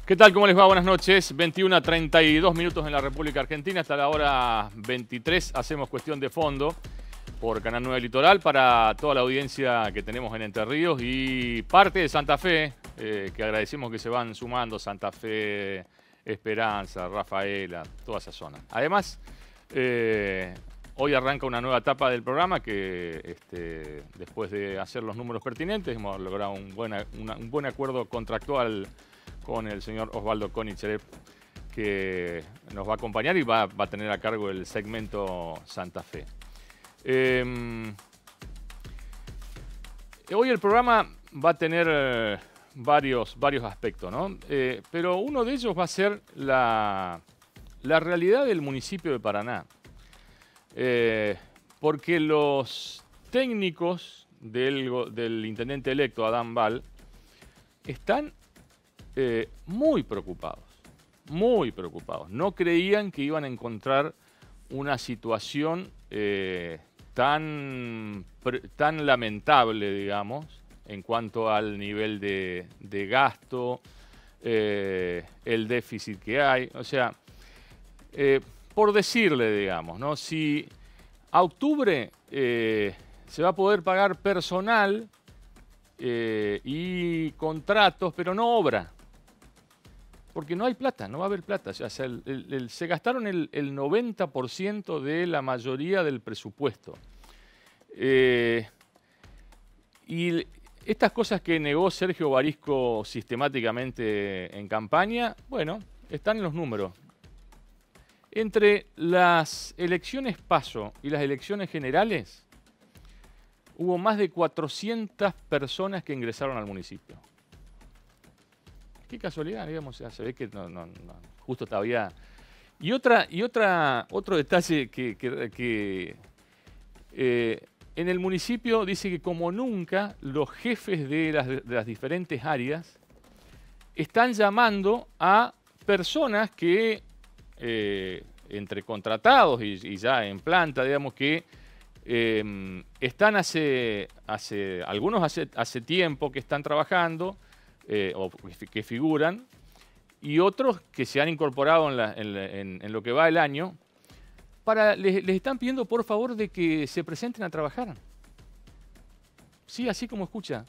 ¿Qué tal? ¿Cómo les va? Buenas noches. 21 a 32 minutos en la República Argentina. Hasta la hora 23 hacemos Cuestión de Fondo por Canal 9 Litoral para toda la audiencia que tenemos en Entre Ríos y parte de Santa Fe, que agradecemos que se van sumando, Santa Fe, Esperanza, Rafaela, toda esa zona. Además, hoy arranca una nueva etapa del programa que después de hacer los números pertinentes hemos logrado un buen acuerdo contractual con el señor Osvaldo Konicherev, que nos va a acompañar y va a tener a cargo el segmento Santa Fe. Hoy el programa va a tener varios aspectos, ¿no? Pero uno de ellos va a ser la realidad del municipio de Paraná. Porque los técnicos del intendente electo, Adán Bal, están muy preocupados. No creían que iban a encontrar una situación tan lamentable, digamos, en cuanto al nivel de gasto, el déficit que hay. O sea, por decirle, digamos, ¿no? Si a octubre se va a poder pagar personal y contratos, pero no obra. Porque no hay plata, no va a haber plata. O sea, se gastaron el 90% de la mayoría del presupuesto. Y estas cosas que negó Sergio Barisco sistemáticamente en campaña, bueno, están en los números. Entre las elecciones PASO y las elecciones generales, hubo más de 400 personas que ingresaron al municipio. Qué casualidad, digamos, ya se ve que no, justo todavía. Y otro detalle que en el municipio dice que como nunca los jefes de las diferentes áreas están llamando a personas que, entre contratados y ya en planta, digamos que están algunos hace tiempo que están trabajando, o que figuran, y otros que se han incorporado en lo que va el año, les están pidiendo por favor de que se presenten a trabajar. Sí, así como escucha,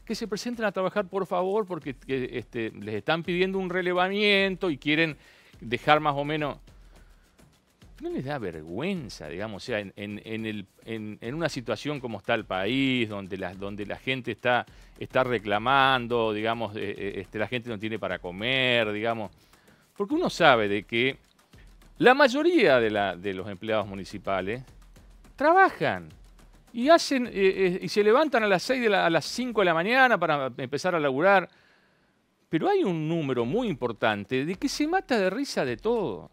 que se presenten a trabajar por favor, porque les están pidiendo un relevamiento y quieren dejar más o menos. ¿No les da vergüenza, digamos? O sea, en una situación como está el país, donde la gente está reclamando, digamos, la gente no tiene para comer, digamos. Porque uno sabe de que la mayoría de los empleados municipales trabajan y y se levantan a las 6 a las 5 de la mañana para empezar a laburar. Pero hay un número muy importante de que se mata de risa de todo.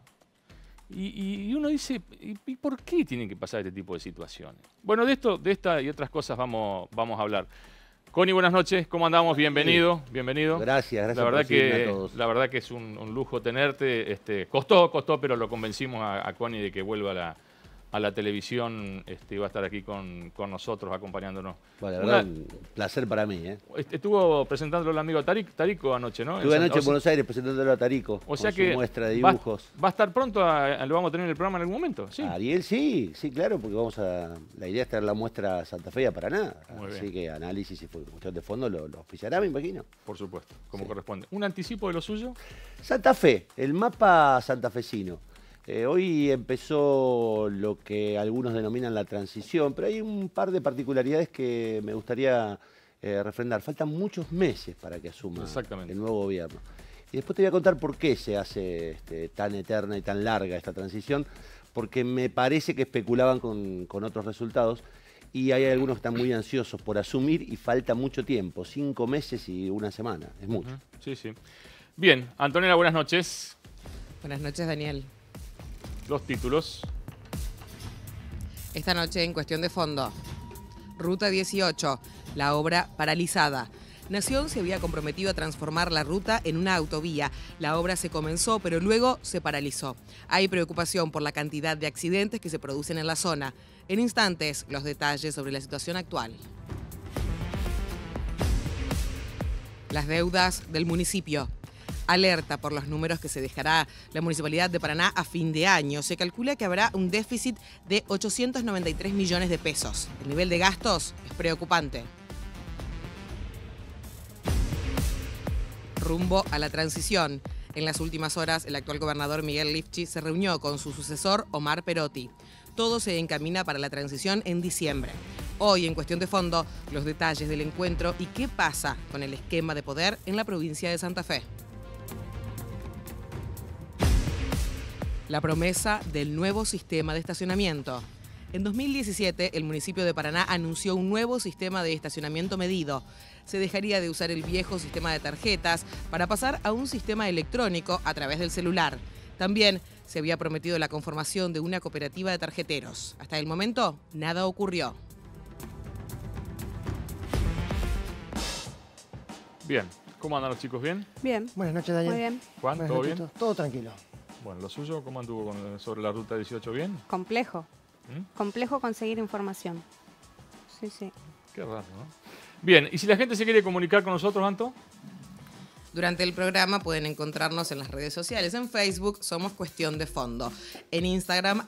Y uno dice, ¿y por qué tienen que pasar este tipo de situaciones? Bueno, de esta y otras cosas vamos a hablar. Connie, buenas noches, ¿cómo andamos? Bienvenido. Gracias La verdad por a todos. La verdad que es un lujo tenerte. Costó, pero lo convencimos a Connie de que vuelva a la televisión, va a estar aquí con nosotros, acompañándonos. Bueno, la verdad, un placer para mí. Estuvo presentándolo el amigo Tarico anoche, ¿no? Estuve anoche en Buenos Aires presentándolo a Tarico, o sea con que su muestra de dibujos. Va a estar pronto, lo vamos a tener en el programa en algún momento, ¿sí? Ariel, sí, claro, porque la idea es traer la muestra a Santa Fe y a Paraná. Muy Así bien. que análisis y cuestión de fondo lo oficiará, me imagino. Por supuesto, como Sí. corresponde. ¿Un anticipo de lo suyo? Santa Fe, el mapa santafesino. Hoy empezó lo que algunos denominan la transición, pero hay un par de particularidades que me gustaría refrendar. Faltan muchos meses para que asuma el nuevo gobierno. Y después te voy a contar por qué se hace tan eterna y tan larga esta transición, porque me parece que especulaban con otros resultados y hay algunos que están muy ansiosos por asumir y falta mucho tiempo, 5 meses y una semana, es mucho. Sí. Bien, Antonella, buenas noches. Buenas noches, Daniel. Los títulos. Esta noche en Cuestión de Fondo. Ruta 18, la obra paralizada. Nación se había comprometido a transformar la ruta en una autovía. La obra se comenzó, pero luego se paralizó. Hay preocupación por la cantidad de accidentes que se producen en la zona. En instantes, los detalles sobre la situación actual. Las deudas del municipio. alerta por los números que se dejará la Municipalidad de Paraná a fin de año. Se calcula que habrá un déficit de 893 millones de pesos. El nivel de gastos es preocupante. Rumbo a la transición. En las últimas horas, el actual gobernador Miguel Lifchi se reunió con su sucesor Omar Perotti. Todo se encamina para la transición en diciembre. Hoy, en Cuestión de Fondo, los detalles del encuentro y qué pasa con el esquema de poder en la provincia de Santa Fe. La promesa del nuevo sistema de estacionamiento. En 2017, el municipio de Paraná anunció un nuevo sistema de estacionamiento medido. Se dejaría de usar el viejo sistema de tarjetas para pasar a un sistema electrónico a través del celular. También se había prometido la conformación de una cooperativa de tarjeteros. Hasta el momento, nada ocurrió. Bien, ¿cómo andan los chicos? ¿Bien? Bien. Buenas noches, Daniel. Muy bien. Juan, Buenas ¿todo noches, bien? todo tranquilo. Bueno, ¿lo suyo cómo anduvo sobre la ruta 18? ¿Bien? Complejo. ¿Mm? Complejo conseguir información. Sí, sí. Qué raro, ¿no? Bien, ¿y si la gente se quiere comunicar con nosotros, Anto? Durante el programa pueden encontrarnos en las redes sociales. En Facebook somos Cuestión de Fondo. En Instagram,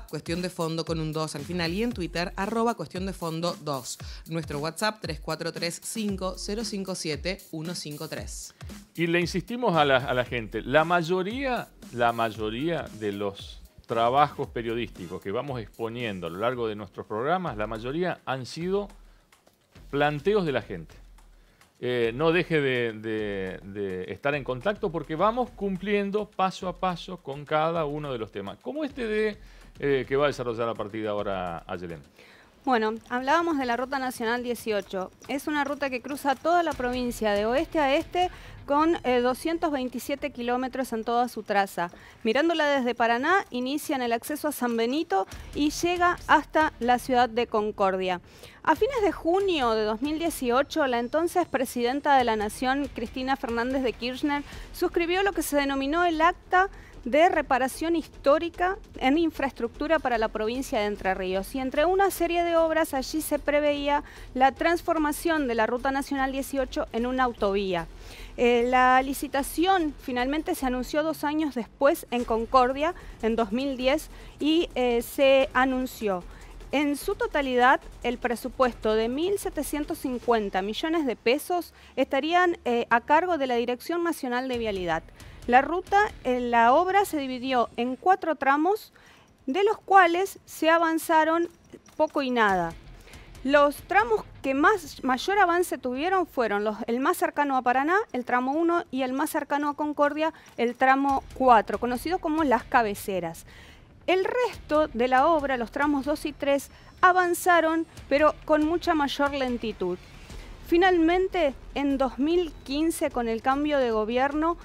@Cuestión de Fondo con un 2 al final. Y en Twitter, @Cuestión de Fondo 2. Nuestro WhatsApp, 3435-057-153. Y le insistimos a la gente, la mayoría de los trabajos periodísticos que vamos exponiendo a lo largo de nuestros programas, la mayoría han sido planteos de la gente. No deje de estar en contacto porque vamos cumpliendo paso a paso con cada uno de los temas. Como este que va a desarrollar a partir de ahora Ayelén. Bueno, hablábamos de la Ruta Nacional 18. Es una ruta que cruza toda la provincia de oeste a este con 227 kilómetros en toda su traza. Mirándola desde Paraná, inicia en el acceso a San Benito y llega hasta la ciudad de Concordia. A fines de junio de 2018, la entonces presidenta de la Nación, Cristina Fernández de Kirchner, suscribió lo que se denominó el Acta de Reparación Histórica en Infraestructura para la provincia de Entre Ríos. Y entre una serie de obras allí se preveía la transformación de la Ruta Nacional 18 en una autovía. La licitación finalmente se anunció 2 años después en Concordia, en 2010, y se anunció en su totalidad el presupuesto de 1.750 millones de pesos estarían a cargo de la Dirección Nacional de Vialidad. La obra se dividió en 4 tramos, de los cuales se avanzaron poco y nada. Los tramos que mayor avance tuvieron fueron el más cercano a Paraná, el tramo 1, y el más cercano a Concordia, el tramo 4, conocido como las cabeceras. El resto de la obra, los tramos 2 y 3, avanzaron, pero con mucha mayor lentitud. Finalmente, en 2015, con el cambio de gobierno,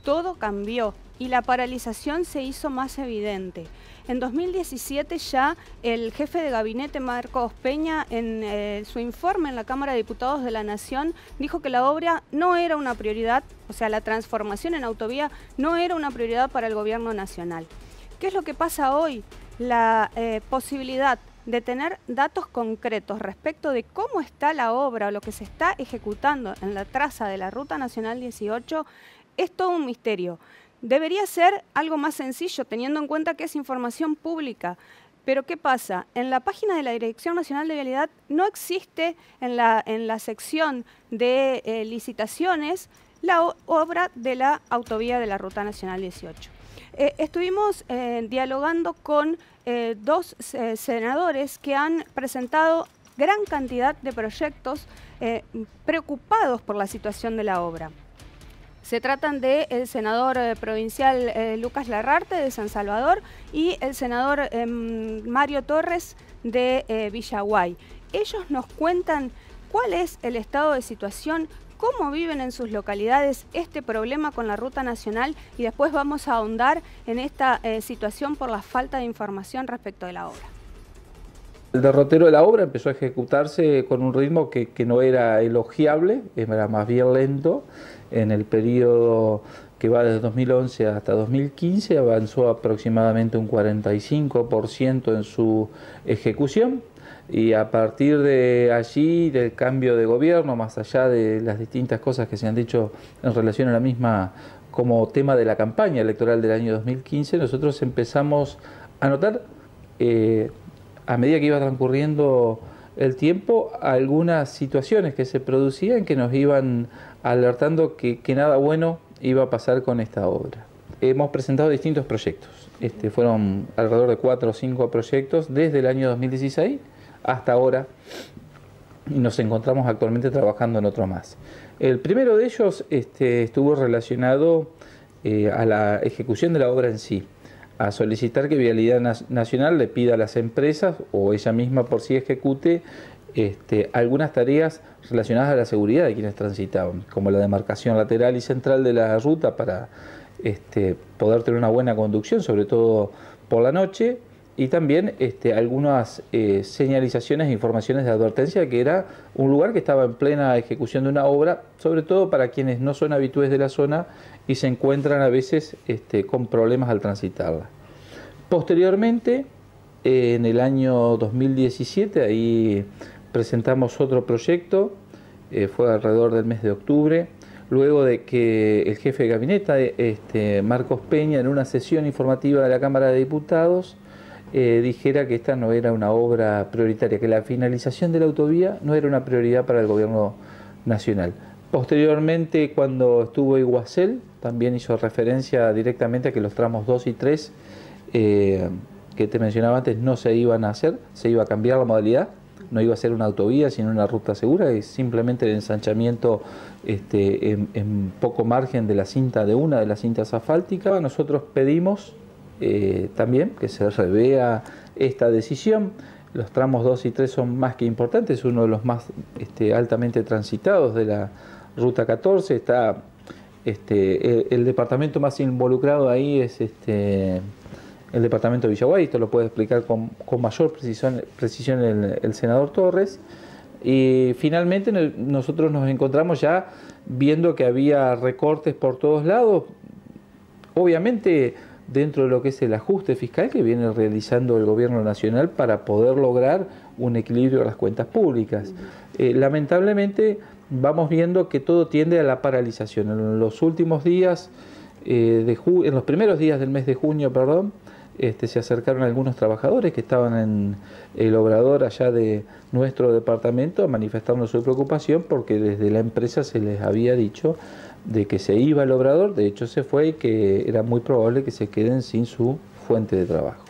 todo cambió y la paralización se hizo más evidente. En 2017 ya el jefe de gabinete, Marcos Peña, en su informe en la Cámara de Diputados de la Nación, dijo que la obra no era una prioridad, o sea, la transformación en autovía no era una prioridad para el gobierno nacional. ¿Qué es lo que pasa hoy? La posibilidad de tener datos concretos respecto de cómo está la obra o lo que se está ejecutando en la traza de la Ruta Nacional 18 es todo un misterio. Debería ser algo más sencillo, teniendo en cuenta que es información pública. Pero ¿qué pasa? En la página de la Dirección Nacional de Vialidad no existe en la sección de licitaciones la obra de la autovía de la Ruta Nacional 18. Estuvimos dialogando con 2 senadores que han presentado gran cantidad de proyectos preocupados por la situación de la obra. Se tratan del senador provincial Lucas Larrarte de San Salvador y el senador Mario Torres de Villaguay. Ellos nos cuentan cuál es el estado de situación, cómo viven en sus localidades este problema con la Ruta Nacional y después vamos a ahondar en esta situación por la falta de información respecto de la obra. El derrotero de la obra empezó a ejecutarse con un ritmo que no era elogiable, era más bien lento. En el periodo que va desde 2011 hasta 2015 avanzó aproximadamente un 45% en su ejecución. Y a partir de allí, del cambio de gobierno, más allá de las distintas cosas que se han dicho en relación a la misma como tema de la campaña electoral del año 2015, nosotros empezamos a notar, a medida que iba transcurriendo el tiempo, algunas situaciones que se producían que nos iban alertando que nada bueno iba a pasar con esta obra. Hemos presentado distintos proyectos, fueron alrededor de 4 o 5 proyectos desde el año 2016 hasta ahora, y nos encontramos actualmente trabajando en otro más. El primero de ellos estuvo relacionado a la ejecución de la obra en sí, a solicitar que Vialidad Nacional le pida a las empresas o ella misma por sí ejecute algunas tareas relacionadas a la seguridad de quienes transitaban, como la demarcación lateral y central de la ruta para poder tener una buena conducción, sobre todo por la noche, y también algunas señalizaciones e informaciones de advertencia, que era un lugar que estaba en plena ejecución de una obra, sobre todo para quienes no son habitués de la zona y se encuentran a veces con problemas al transitarla. Posteriormente, en el año 2017, ahí presentamos otro proyecto, fue alrededor del mes de octubre, luego de que el jefe de gabinete, Marcos Peña, en una sesión informativa de la Cámara de Diputados, dijera que esta no era una obra prioritaria, que la finalización de la autovía no era una prioridad para el gobierno nacional. Posteriormente, cuando estuvo Iguacel, también hizo referencia directamente a que los tramos 2 y 3 que te mencionaba antes no se iban a hacer, se iba a cambiar la modalidad, no iba a ser una autovía sino una ruta segura, y simplemente el ensanchamiento en poco margen de la cinta, de una de las cintas asfálticas. Nosotros pedimos también que se revea esta decisión. Los tramos 2 y 3 son más que importantes, uno de los más altamente transitados de la Ruta 14. Está el departamento más involucrado ahí es el departamento de Villaguay. Esto lo puede explicar con mayor precisión el senador Torres. Y finalmente nosotros nos encontramos ya viendo que había recortes por todos lados, obviamente dentro de lo que es el ajuste fiscal que viene realizando el gobierno nacional para poder lograr un equilibrio de las cuentas públicas. Lamentablemente vamos viendo que todo tiende a la paralización. En los últimos días, en los primeros días del mes de junio, se acercaron algunos trabajadores que estaban en el obrador allá de nuestro departamento manifestando su preocupación porque desde la empresa se les había dicho de que se iba el obrador, de hecho se fue, y que era muy probable que se queden sin su fuente de trabajo.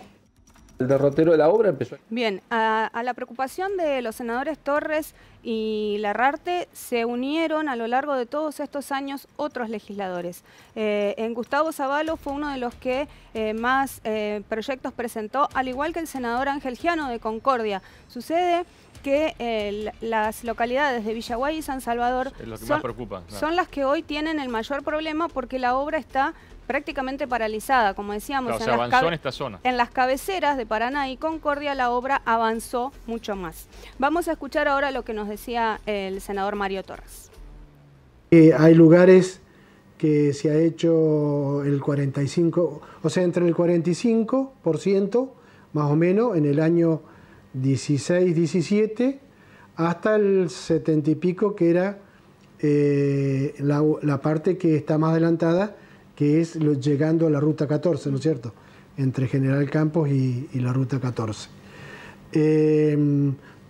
El derrotero de la obra empezó... Bien, a la preocupación de los senadores Torres y Larrarte se unieron a lo largo de todos estos años otros legisladores. En Gustavo Zavallo fue uno de los que más proyectos presentó, al igual que el senador Ángel Giano de Concordia. Sucede que las localidades de Villaguay y San Salvador es lo que más preocupa, claro, son las que hoy tienen el mayor problema porque la obra está prácticamente paralizada, como decíamos. Claro, se avanzó en esta zona. En las cabeceras de Paraná y Concordia la obra avanzó mucho más. Vamos a escuchar ahora lo que nos decía el senador Mario Torres. Hay lugares que se ha hecho el 45, o sea, entre el 45% más o menos en el año 16, 17, hasta el 70 y pico, que era la parte que está más adelantada, que es llegando a la Ruta 14, ¿no es cierto?, entre General Campos y la Ruta 14.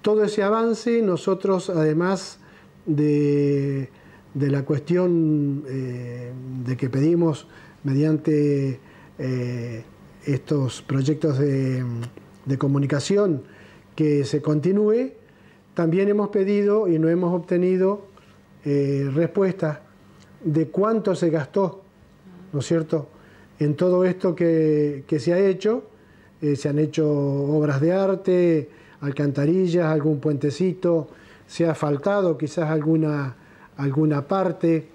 Todo ese avance, nosotros, además de la cuestión de que pedimos mediante estos proyectos de comunicación que se continúe, también hemos pedido y no hemos obtenido respuesta de cuánto se gastó, ¿no es cierto?, en todo esto que se ha hecho. Se han hecho obras de arte, alcantarillas, algún puentecito, se ha asfaltado quizás alguna parte,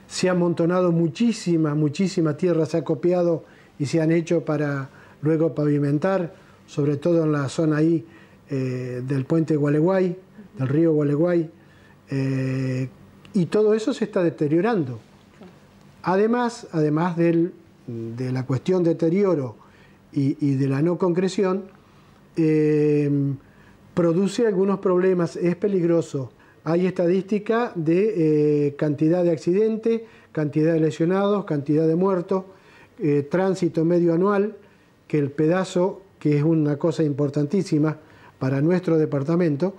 se ha amontonado muchísima tierra, se ha copiado y se han hecho para luego pavimentar, sobre todo en la zona ahí del puente Gualeguay, del río Gualeguay, y todo eso se está deteriorando. Además de la cuestión de deterioro y de la no concreción, produce algunos problemas, es peligroso. Hay estadística de cantidad de accidentes, cantidad de lesionados, cantidad de muertos, tránsito medio anual, que el pedazo, que es una cosa importantísima para nuestro departamento,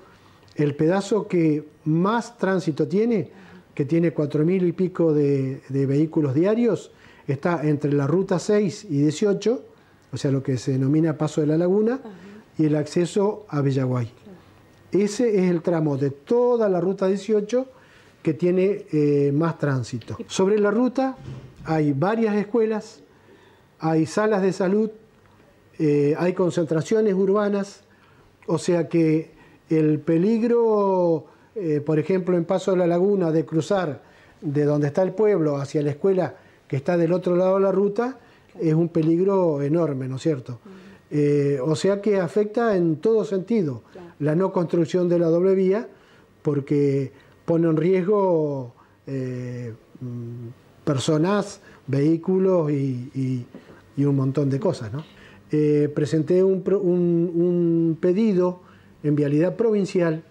el pedazo que más tránsito tiene, que tiene 4.000 y pico de vehículos diarios, está entre la ruta 6 y 18, o sea, lo que se denomina Paso de la Laguna, y el acceso a Villaguay. Ese es el tramo de toda la ruta 18 que tiene más tránsito. Sobre la ruta hay varias escuelas, hay salas de salud, hay concentraciones urbanas, o sea que el peligro, por ejemplo, en Paso de la Laguna, de cruzar de donde está el pueblo hacia la escuela que está del otro lado de la ruta, es un peligro enorme, ¿no es cierto? O sea que afecta en todo sentido la no construcción de la doble vía, porque pone en riesgo personas, vehículos y un montón de cosas, ¿no? Presenté un pedido en Vialidad Provincial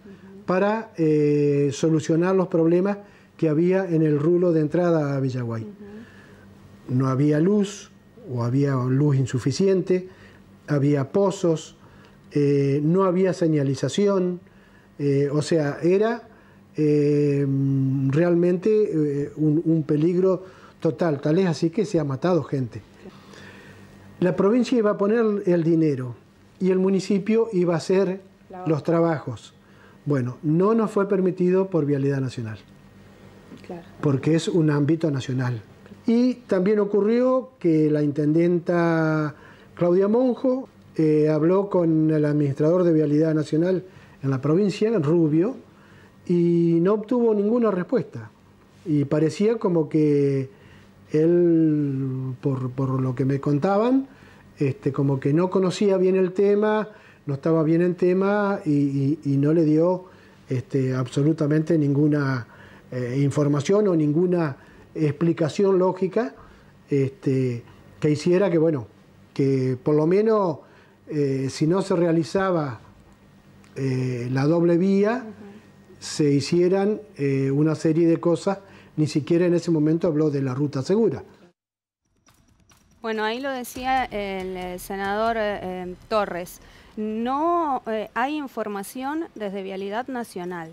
para solucionar los problemas que había en el rulo de entrada a Villaguay. No había luz, o había luz insuficiente, había pozos, no había señalización, o sea, era realmente un peligro total, tal es así que se ha matado gente. La provincia iba a poner el dinero y el municipio iba a hacer los trabajos. Bueno, no nos fue permitido por Vialidad Nacional, porque es un ámbito nacional. Y también ocurrió que la intendenta Claudia Monjo habló con el administrador de Vialidad Nacional en la provincia, Rubio, y no obtuvo ninguna respuesta. Y parecía como que él, por lo que me contaban, como que no conocía bien el tema, no estaba bien en tema y no le dio absolutamente ninguna información o ninguna explicación lógica que hiciera que, bueno, que por lo menos si no se realizaba la doble vía, se hicieran una serie de cosas. Ni siquiera en ese momento habló de la ruta segura. Bueno, ahí lo decía el senador Torres. No hay información desde Vialidad Nacional.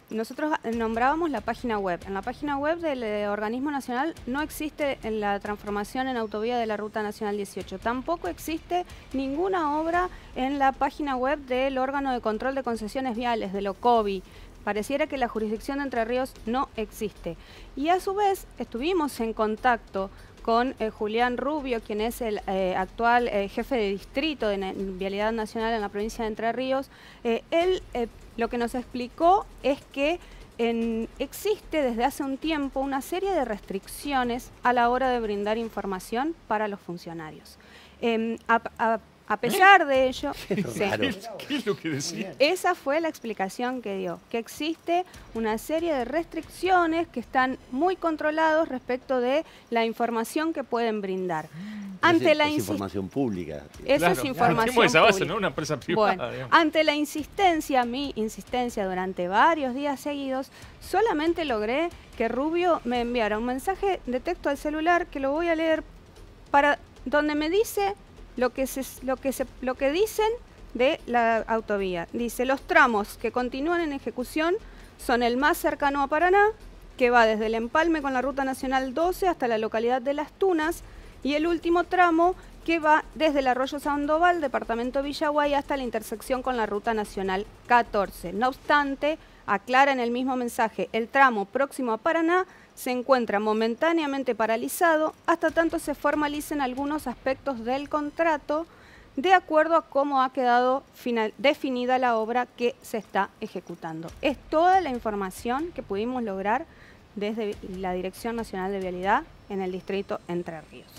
Nosotros nombrábamos la página web. En la página web del organismo nacional no existe la transformación en autovía de la Ruta Nacional 18. Tampoco existe ninguna obra en la página web del órgano de control de concesiones viales, del OCOVI. Pareciera que la jurisdicción de Entre Ríos no existe. Y a su vez estuvimos en contacto con Julián Rubio, quien es el actual jefe de distrito de Vialidad Nacional en la provincia de Entre Ríos. Él lo que nos explicó es que existe desde hace un tiempo una serie de restricciones a la hora de brindar información para los funcionarios. A pesar de ello, ¿Qué es lo que decía? Esa fue la explicación que dio, que existe una serie de restricciones que están muy controlados respecto de la información que pueden brindar. Es información pública. Esa es información esa base, pública. ¿no? Una empresa privada. Bueno, ante la insistencia, mi insistencia durante varios días seguidos, solamente logré que Rubio me enviara un mensaje de texto al celular, que lo voy a leer, para donde me dice lo que dicen de la autovía. Dice: los tramos que continúan en ejecución son el más cercano a Paraná, que va desde el empalme con la Ruta Nacional 12 hasta la localidad de Las Tunas, y el último tramo que va desde el Arroyo Sandoval, departamento Villaguay, hasta la intersección con la Ruta Nacional 14. No obstante, aclara en el mismo mensaje, el tramo próximo a Paraná se encuentra momentáneamente paralizado hasta tanto se formalicen algunos aspectos del contrato de acuerdo a cómo ha quedado definida la obra que se está ejecutando. Es toda la información que pudimos lograr desde la Dirección Nacional de Vialidad en el distrito Entre Ríos.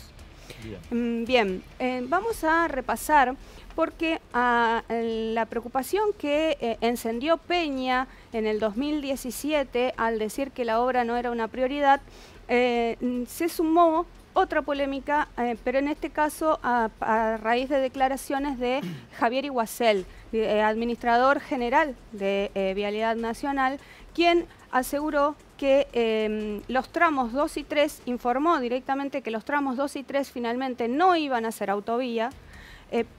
Bien, vamos a repasar porque la preocupación que encendió Peña en el 2017 al decir que la obra no era una prioridad, se sumó otra polémica, pero en este caso a raíz de declaraciones de Javier Iguacel, administrador general de Vialidad Nacional, quien aseguró que los tramos 2 y 3, informó directamente que los tramos 2 y 3 finalmente no iban a ser autovía,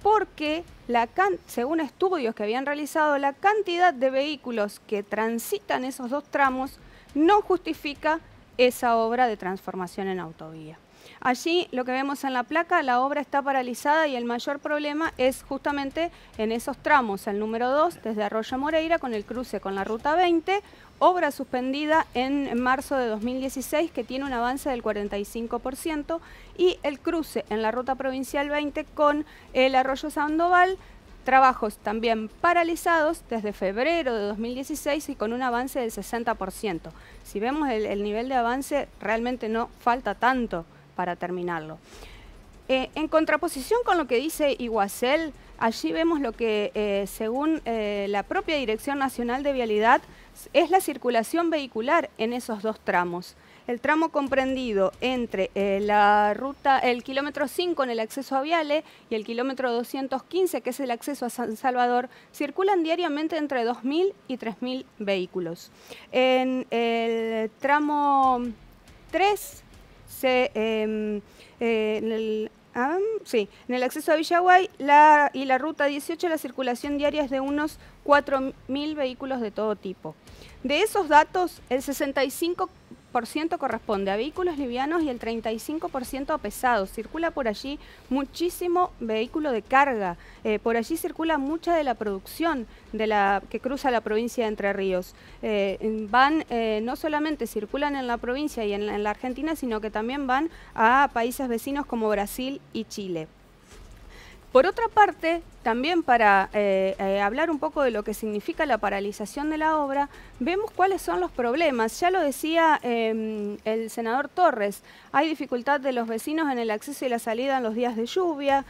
porque según estudios que habían realizado, la cantidad de vehículos que transitan esos dos tramos no justifica esa obra de transformación en autovía. Allí lo que vemos en la placa, la obra está paralizada y el mayor problema es justamente en esos tramos, el número 2 desde Arroyo Moreira con el cruce con la ruta 20, obra suspendida en marzo de 2016 que tiene un avance del 45%, y el cruce en la ruta provincial 20 con el Arroyo Sandoval, trabajos también paralizados desde febrero de 2016 y con un avance del 60%. Si vemos el nivel de avance, realmente no falta tanto para terminarlo. En contraposición con lo que dice Iguacel, allí vemos lo que, según la propia Dirección Nacional de Vialidad, es la circulación vehicular en esos dos tramos. El tramo comprendido entre el kilómetro 5 en el acceso a Viale y el kilómetro 215, que es el acceso a San Salvador, circulan diariamente entre 2.000 y 3.000 vehículos. En el tramo 3, en el acceso a Villaguay y la ruta 18, la circulación diaria es de unos 4.000 vehículos de todo tipo. De esos datos, el 65% corresponde a vehículos livianos y el 35% a pesados. Circula por allí muchísimo vehículo de carga. Por allí circula mucha de la producción que cruza la provincia de Entre Ríos. No solamente circulan en la provincia y en la Argentina, sino que también van a países vecinos como Brasil y Chile. Por otra parte, también para hablar un poco de lo que significa la paralización de la obra, vemos cuáles son los problemas. Ya lo decía el senador Torres, hay dificultad de los vecinos en el acceso y la salida en los días de lluvia,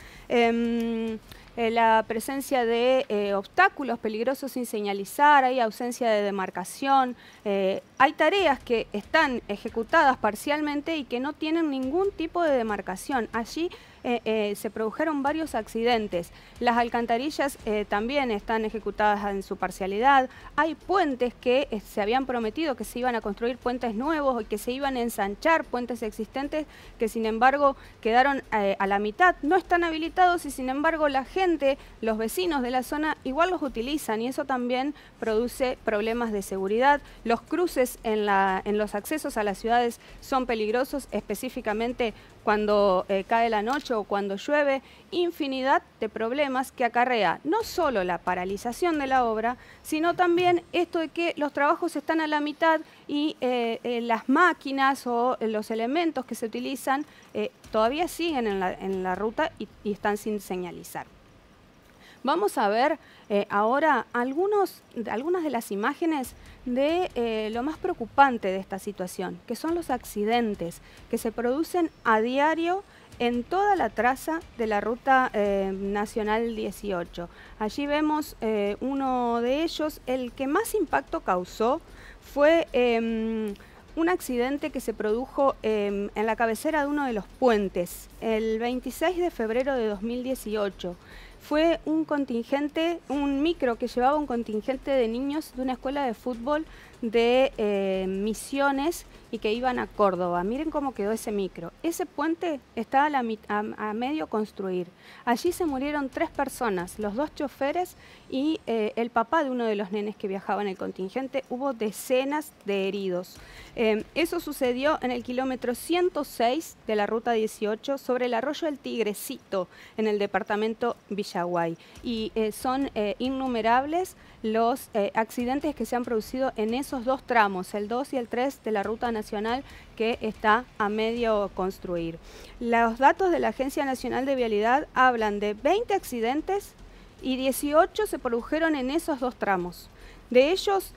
la presencia de obstáculos peligrosos sin señalizar, hay ausencia de demarcación, hay tareas que están ejecutadas parcialmente y que no tienen ningún tipo de demarcación. Allí se produjeron varios accidentes. Las alcantarillas también están ejecutadas en su parcialidad. Hay puentes que se habían prometido que se iban a construir puentes nuevos y que se iban a ensanchar puentes existentes que sin embargo quedaron a la mitad. No están habilitados y sin embargo la gente, los vecinos de la zona igual los utilizan y eso también produce problemas de seguridad. Los cruces en los accesos a las ciudades son peligrosos, específicamente cuando cae la noche o cuando llueve, infinidad de problemas que acarrea no solo la paralización de la obra, sino también esto de que los trabajos están a la mitad y las máquinas o los elementos que se utilizan todavía siguen en la ruta y están sin señalizar. Vamos a ver ahora algunas de las imágenes de lo más preocupante de esta situación, que son los accidentes que se producen a diario en toda la traza de la Ruta Nacional 18. Allí vemos uno de ellos, el que más impacto causó fue un accidente que se produjo en la cabecera de uno de los puentes, el 26 de febrero de 2018. Fue un micro que llevaba un contingente de niños de una escuela de fútbol de Misiones y que iban a Córdoba. Miren cómo quedó ese micro. Ese puente está a medio construir. Allí se murieron 3 personas, los 2 choferes y el papá de uno de los nenes que viajaba en el contingente. Hubo decenas de heridos. Eso sucedió en el kilómetro 106 de la Ruta 18 sobre el arroyo del Tigrecito en el departamento Villaguay. Y son innumerables los accidentes que se han producido en esos 2 tramos, el 2 y el 3 de la Ruta Nacional que está a medio construir. Los datos de la Agencia Nacional de Vialidad hablan de 20 accidentes y 18 se produjeron en esos 2 tramos. De ellos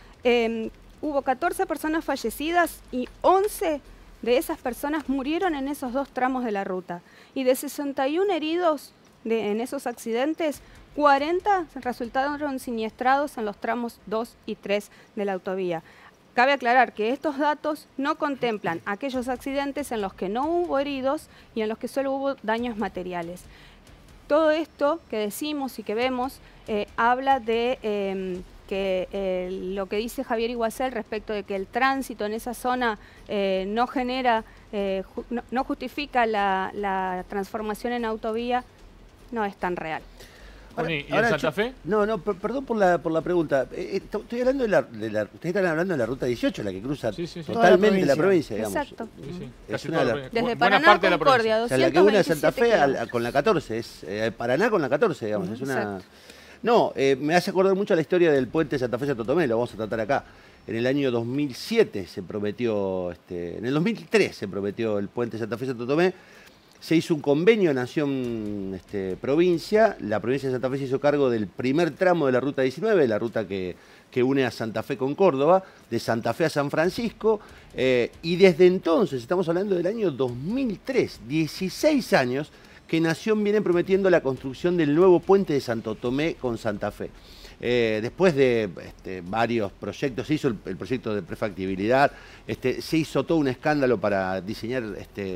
hubo 14 personas fallecidas y 11 de esas personas murieron en esos 2 tramos de la ruta. Y de 61 heridos en esos accidentes, 40 resultaron siniestrados en los tramos 2 y 3 de la autovía. Cabe aclarar que estos datos no contemplan aquellos accidentes en los que no hubo heridos y en los que solo hubo daños materiales. Todo esto que decimos y que vemos habla de lo que dice Javier Iguacel respecto de que el tránsito en esa zona no genera, no justifica la transformación en autovía, no es tan real. ¿Y en Santa Fe? No, perdón por la pregunta. Estoy hablando ustedes están hablando de la ruta 18, la que cruza totalmente la provincia, digamos. Exacto. buena Desde Paraná parte de a la provincia. Concordia, O sea, la que une a Santa Fe 227 con la 14, es Paraná con la 14, digamos. Es una... Exacto. No, me hace acordar mucho a la historia del puente Santa Fe-Santo Tomé, lo vamos a tratar acá. En el año 2007 se prometió, en el 2003 se prometió el puente Santa Fe-Santo Tomé. Se hizo un convenio nación-provincia. La provincia de Santa Fe se hizo cargo del primer tramo de la ruta 19, la ruta que une a Santa Fe con Córdoba, de Santa Fe a San Francisco. Y desde entonces, estamos hablando del año 2003, 16 años, que Nación viene prometiendo la construcción del nuevo puente de Santo Tomé con Santa Fe. Después de varios proyectos, se hizo el proyecto de prefactibilidad, se hizo todo un escándalo para diseñar,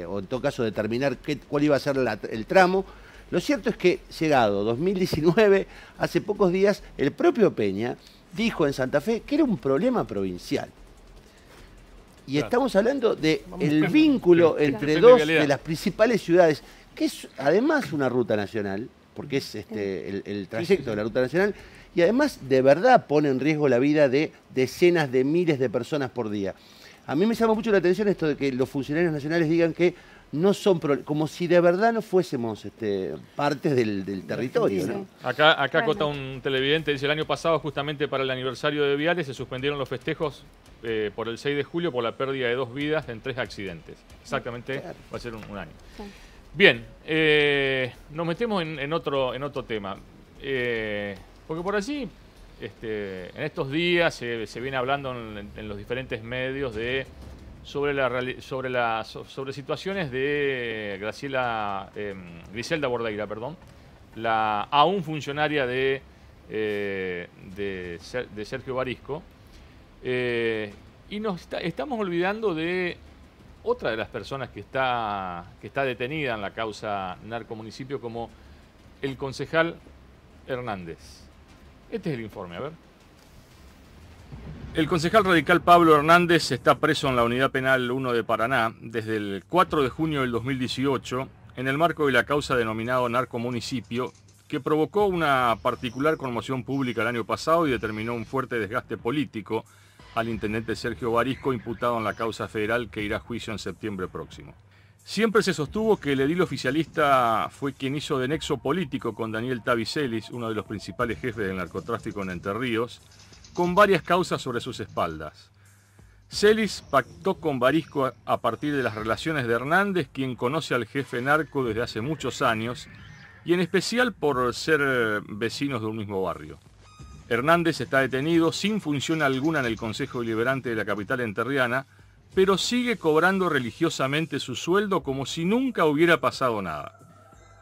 o en todo caso determinar cuál iba a ser el tramo. Lo cierto es que, llegado 2019, hace pocos días, el propio Peña dijo en Santa Fe que era un problema provincial. Y estamos hablando del vínculo entre dos de las principales ciudades, que es además una ruta nacional, porque es el trayecto de la ruta nacional, y además de verdad pone en riesgo la vida de decenas de miles de personas por día. A mí me llama mucho la atención esto de que los funcionarios nacionales digan que no son como si de verdad no fuésemos partes del territorio, ¿no? Acá acota un televidente, dice: el año pasado, justamente para el aniversario de Viales, se suspendieron los festejos por el 6 de julio por la pérdida de 2 vidas en 3 accidentes. Exactamente, va a ser un año. Bien, nos metemos en otro tema. Porque por allí, en estos días se viene hablando en los diferentes medios sobre situaciones de Griselda Bordeira, la aún funcionaria de Sergio Barisco, y estamos olvidando de otra de las personas que está detenida en la causa narcomunicipio, como el concejal Hernández. Este es el informe, a ver. El concejal radical Pablo Hernández está preso en la Unidad Penal 1 de Paraná desde el 4 de junio del 2018 en el marco de la causa denominado narcomunicipio, que provocó una particular conmoción pública el año pasado y determinó un fuerte desgaste político al intendente Sergio Barisco, imputado en la causa federal que irá a juicio en septiembre próximo. Siempre se sostuvo que el edil oficialista fue quien hizo de nexo político con Daniel Tavi Celis, uno de los principales jefes del narcotráfico en Entre Ríos, con varias causas sobre sus espaldas. Celis pactó con Barisco a partir de las relaciones de Hernández, quien conoce al jefe narco desde hace muchos años, y en especial por ser vecinos de un mismo barrio. Hernández está detenido sin función alguna en el Consejo Deliberante de la capital entrerriana, pero sigue cobrando religiosamente su sueldo como si nunca hubiera pasado nada.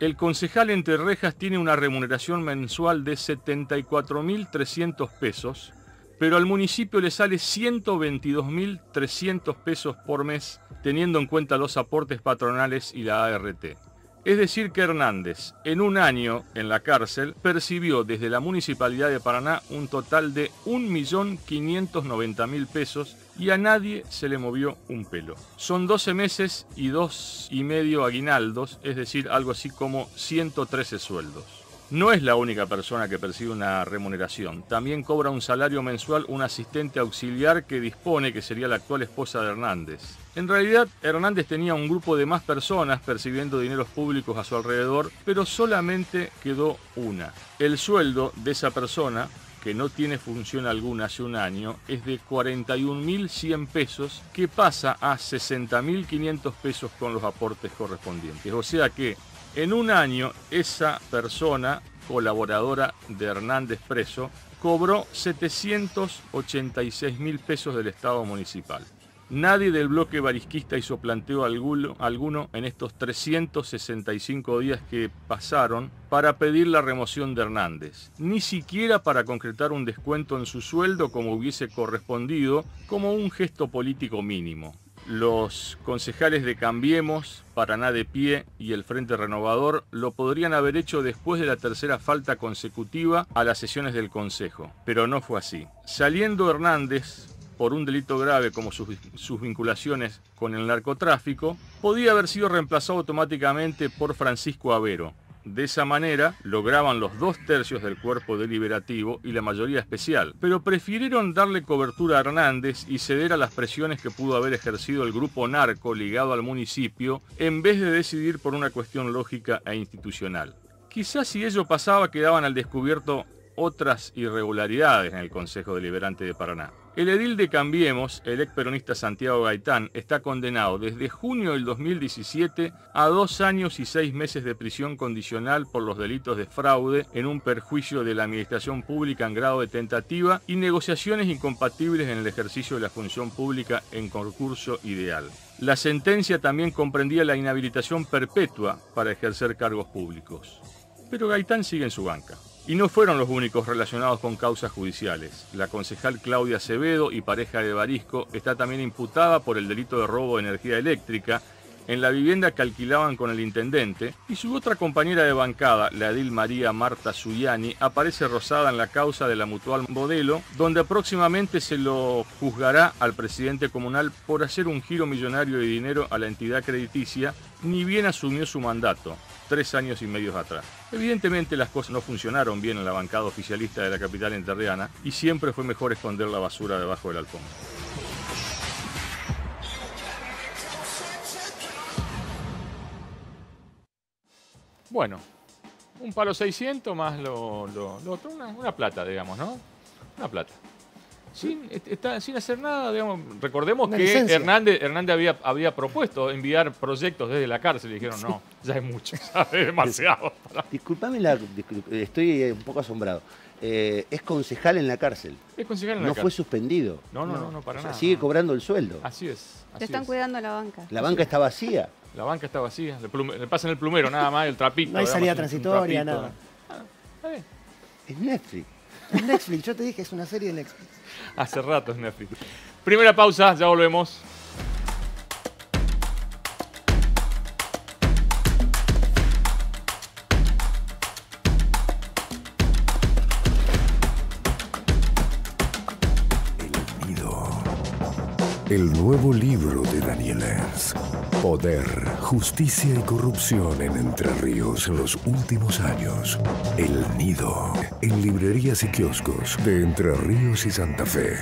El concejal entre rejas tiene una remuneración mensual de 74.300 pesos, pero al municipio le sale 122.300 pesos por mes, teniendo en cuenta los aportes patronales y la ART. Es decir que Hernández, en un año en la cárcel, percibió desde la Municipalidad de Paraná un total de 1.590.000 pesos y a nadie se le movió un pelo. Son 12 meses y 2,5 aguinaldos, es decir, algo así como 113 sueldos. No es la única persona que percibe una remuneración. También cobra un salario mensual un asistente auxiliar que dispone que sería la actual esposa de Hernández. En realidad, Hernández tenía un grupo de más personas percibiendo dineros públicos a su alrededor, pero solamente quedó una. El sueldo de esa persona, que no tiene función alguna hace un año, es de 41.100 pesos, que pasa a 60.500 pesos con los aportes correspondientes. O sea que en un año esa persona, colaboradora de Hernández preso, cobró 786.000 pesos del Estado municipal. Nadie del bloque barisquista hizo planteo alguno en estos 365 días que pasaron para pedir la remoción de Hernández, ni siquiera para concretar un descuento en su sueldo como hubiese correspondido, como un gesto político mínimo. los concejales de Cambiemos, Paraná de Pie y el Frente Renovador lo podrían haber hecho después de la tercera falta consecutiva a las sesiones del Consejo, pero no fue así. Saliendo Hernández por un delito grave como sus vinculaciones con el narcotráfico, podía haber sido reemplazado automáticamente por Francisco Avero. De esa manera, lograban los 2/3 del cuerpo deliberativo y la mayoría especial, pero prefirieron darle cobertura a Hernández y ceder a las presiones que pudo haber ejercido el grupo narco ligado al municipio, en vez de decidir por una cuestión lógica e institucional. Quizás si ello pasaba quedaban al descubierto otras irregularidades en el Consejo Deliberante de Paraná. El edil de Cambiemos, el ex peronista Santiago Gaitán, está condenado desde junio del 2017 a 2 años y 6 meses de prisión condicional por los delitos de fraude en un perjuicio de la administración pública en grado de tentativa y negociaciones incompatibles en el ejercicio de la función pública en concurso ideal. La sentencia también comprendía la inhabilitación perpetua para ejercer cargos públicos. Pero Gaitán sigue en su banca. Y no fueron los únicos relacionados con causas judiciales. La concejal Claudia Acevedo y pareja de Barisco está también imputada por el delito de robo de energía eléctrica en la vivienda que alquilaban con el intendente, y su otra compañera de bancada, la edil María Marta Zuliani, aparece rozada en la causa de la Mutual Modelo, donde próximamente se lo juzgará al presidente comunal por hacer un giro millonario de dinero a la entidad crediticia, ni bien asumió su mandato, 3 años y medio atrás. Evidentemente las cosas no funcionaron bien en la bancada oficialista de la capital entrerriana y siempre fue mejor esconder la basura debajo del alfombra. Bueno, un palo 600 más lo otro, una plata, digamos, ¿no? Una plata. Sin hacer nada, digamos. Recordemos Una que licencia. Hernández había propuesto enviar proyectos desde la cárcel y dijeron, no, ya es mucho, ya es demasiado. Disculpame, estoy un poco asombrado. Es concejal en la cárcel. Es concejal en la No cárcel. fue suspendido. No, para O sea, nada. sigue no. cobrando el sueldo. Así es. Te están cuidando la banca. La banca está vacía. La banca está vacía, le pasan el plumero nada más, el trapito. No hay digamos, salida un transitoria, trapito. nada. Está bien. Es Netflix. Es Netflix, yo te dije, es una serie de Netflix. Hace rato es Netflix. Primera pausa, ya volvemos. El nuevo libro de Daniel Ernst. Poder, justicia y corrupción en Entre Ríos en los últimos años. El Nido. En librerías y kioscos de Entre Ríos y Santa Fe.